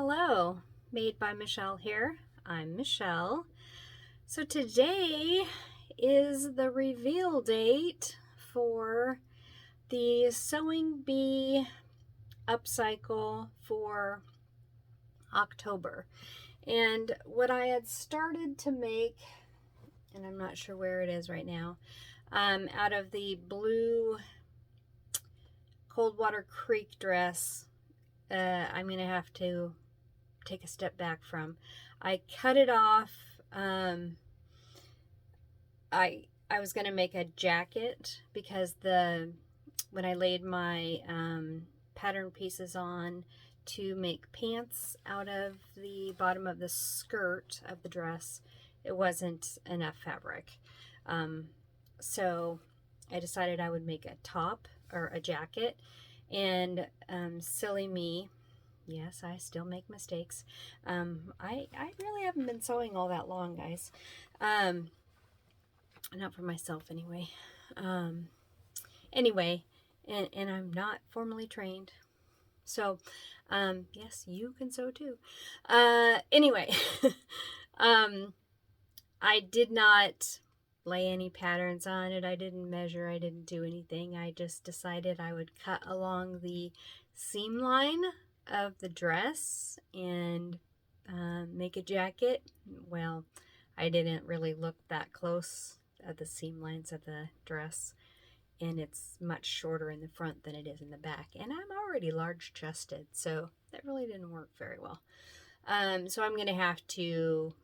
Hello, Made by Michelle here. I'm Michelle. So today is the reveal date for the Sewing Bee Upcycle for October. And what I had started to make, and I'm not sure where it is right now, out of the blue Coldwater Creek dress, I'm going to have to take a step back from. I cut it off. I was going to make a jacket because when I laid my pattern pieces on to make pants out of the bottom of the skirt of the dress, it wasn't enough fabric. So I decided I would make a top or a jacket, and silly me, yes, I still make mistakes. I really haven't been sewing all that long, guys. Not for myself anyway. Anyway, and I'm not formally trained. So, yes, you can sew too. Anyway, I did not lay any patterns on it. I didn't measure. I didn't do anything. I just decided I would cut along the seam line of the dress and make a jacket. Well, I didn't really look that close at the seam lines of the dress, and it's much shorter in the front than it is in the back, and I'm already large chested, so that really didn't work very well. So I'm gonna have to,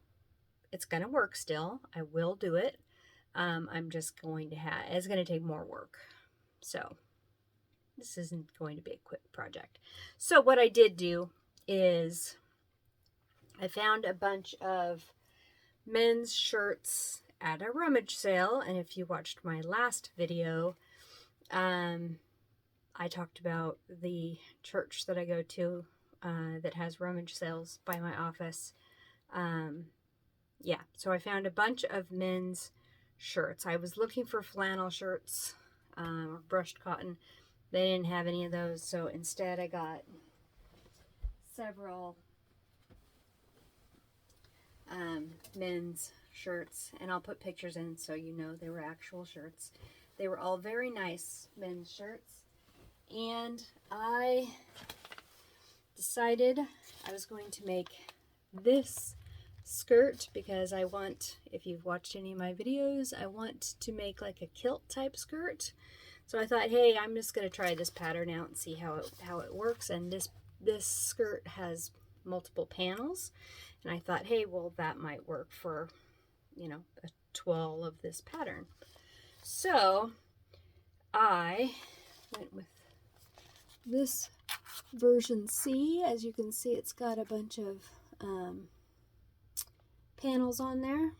it's gonna work still. I will do it. I'm just going to it's gonna take more work, so this isn't going to be a quick project. So what I did do is I found a bunch of men's shirts at a rummage sale, and if you watched my last video, I talked about the church that I go to that has rummage sales by my office. Yeah, so I found a bunch of men's shirts. I was looking for flannel shirts or brushed cotton. They didn't have any of those, so instead I got several men's shirts, and I'll put pictures in so you know they were actual shirts. They were all very nice men's shirts, and I decided I was going to make this skirt because I want, if you've watched any of my videos, I want to make like a kilt type skirt. So I thought, hey, I'm just going to try this pattern out and see how it works. And this skirt has multiple panels, and I thought, hey, well, that might work for, you know, a twill of this pattern. So I went with this version C. As you can see, it's got a bunch of panels on there,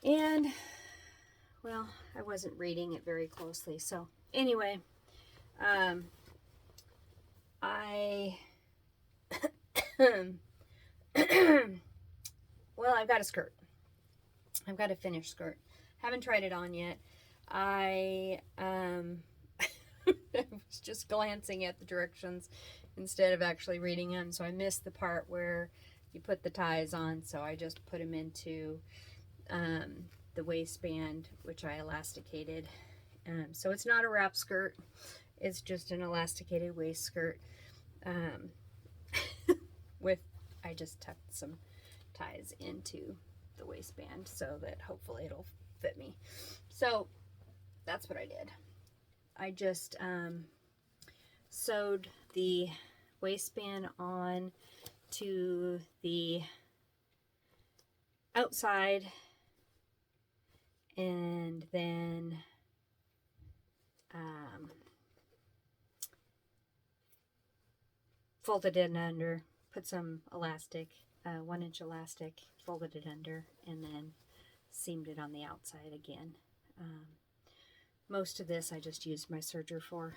and well, I wasn't reading it very closely, so anyway, well, I've got a skirt. I've got a finished skirt. Haven't tried it on yet. I was just glancing at the directions instead of actually reading them, so I missed the part where you put the ties on, so I just put them into the waistband, which I elasticated. So it's not a wrap skirt, it's just an elasticated waist skirt with, I just tucked some ties into the waistband so that hopefully it'll fit me. So that's what I did. I just sewed the waistband on to the outside, and then folded it under, put some elastic, 1-inch elastic, folded it under, and then seamed it on the outside again. Most of this I just used my serger for,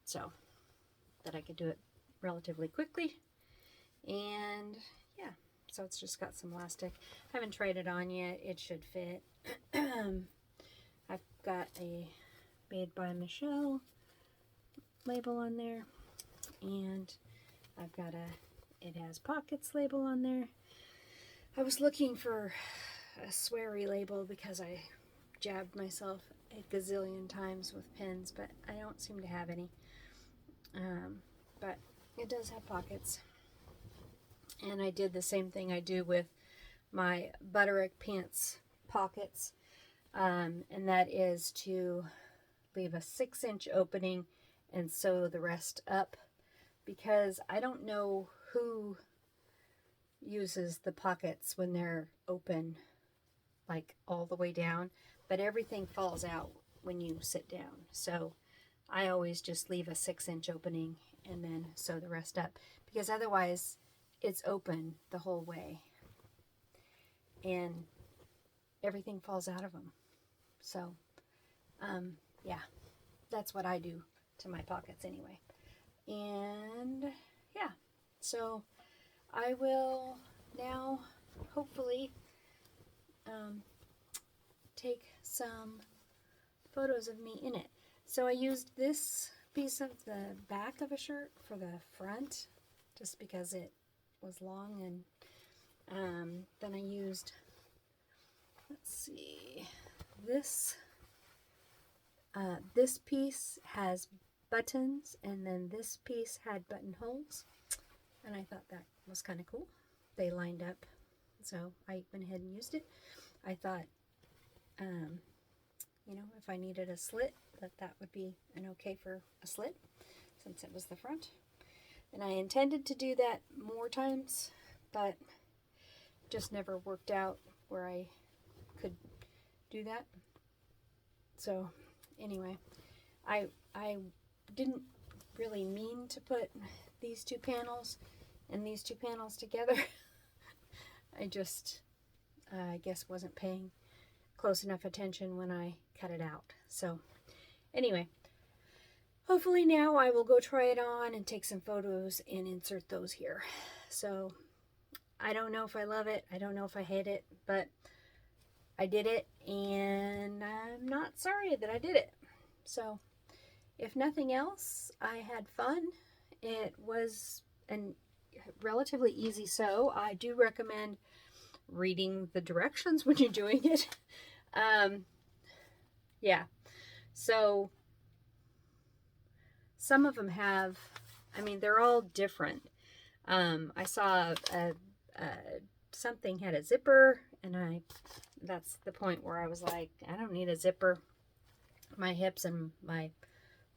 so that I could do it relatively quickly. And yeah, so it's just got some elastic. I haven't tried it on yet. It should fit. I've got a Made by Michelle label on there, and I've got it has pockets label on there. I was looking for a sweary label because I jabbed myself a gazillion times with pins, but I don't seem to have any. But it does have pockets. And I did the same thing I do with my Butterick pants pockets, and that is to leave a 6-inch opening and sew the rest up, because I don't know who uses the pockets when they're open like all the way down, but everything falls out when you sit down. So I always just leave a 6-inch opening and then sew the rest up, because otherwise it's open the whole way and everything falls out of them. So yeah, that's what I do to my pockets anyway. And yeah, so I will now hopefully take some photos of me in it. So I used this piece of the back of a shirt for the front just because it was long, and then I used, let's see, this this piece has buttons, and then this piece had buttonholes, and I thought that was kind of cool. They lined up, so I went ahead and used it. I thought, you know, if I needed a slit, that would be an okay for a slit, since it was the front. And I intended to do that more times, but just never worked out where I could do that. So anyway, I didn't really mean to put these two panels and these two panels together. I just, I guess, wasn't paying close enough attention when I cut it out. So anyway, hopefully now I will go try it on and take some photos and insert those here. So I don't know if I love it, I don't know if I hate it, but I did it, and I'm not sorry that I did it. So if nothing else, I had fun. It was a relatively easy sew. I do recommend reading the directions when you're doing it. Yeah, so some of them have, I mean, they're all different. I saw something had a zipper, and that's the point where I was like, I don't need a zipper. My hips and my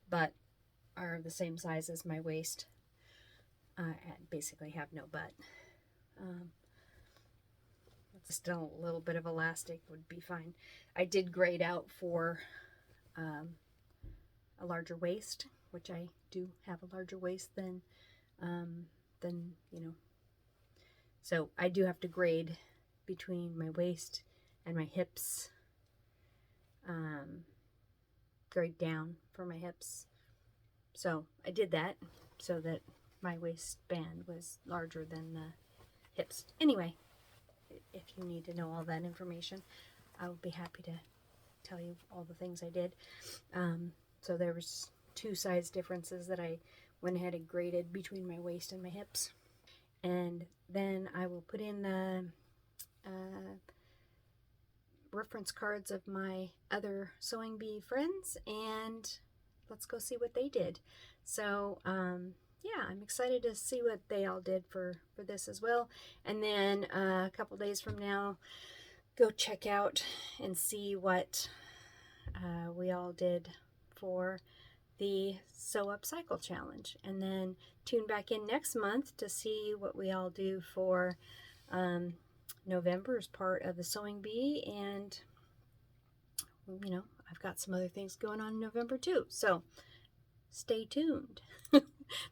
butt are the same size as my waist. I basically have no butt. Still a little bit of elastic would be fine. I did grade out for a larger waist, which I do have a larger waist than you know. So I do have to grade between my waist and my hips. Grade down for my hips. So I did that so that my waistband was larger than the hips. Anyway, if you need to know all that information, I will be happy to tell you all the things I did. So there was 2 size differences that I went ahead and graded between my waist and my hips. And then I will put in the reference cards of my other sewing bee friends, and let's go see what they did. So yeah, I'm excited to see what they all did for this as well. And then a couple days from now, go check out and see what we all did for the Sew Upcycle Challenge. And then tune back in next month to see what we all do for November's part of the Sewing Bee. And, you know, I've got some other things going on in November too. So stay tuned.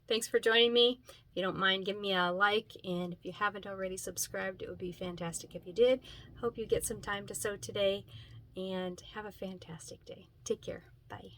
Thanks for joining me. If you don't mind, give me a like, and if you haven't already subscribed, it would be fantastic if you did. Hope you get some time to sew today, and have a fantastic day. Take care. Bye.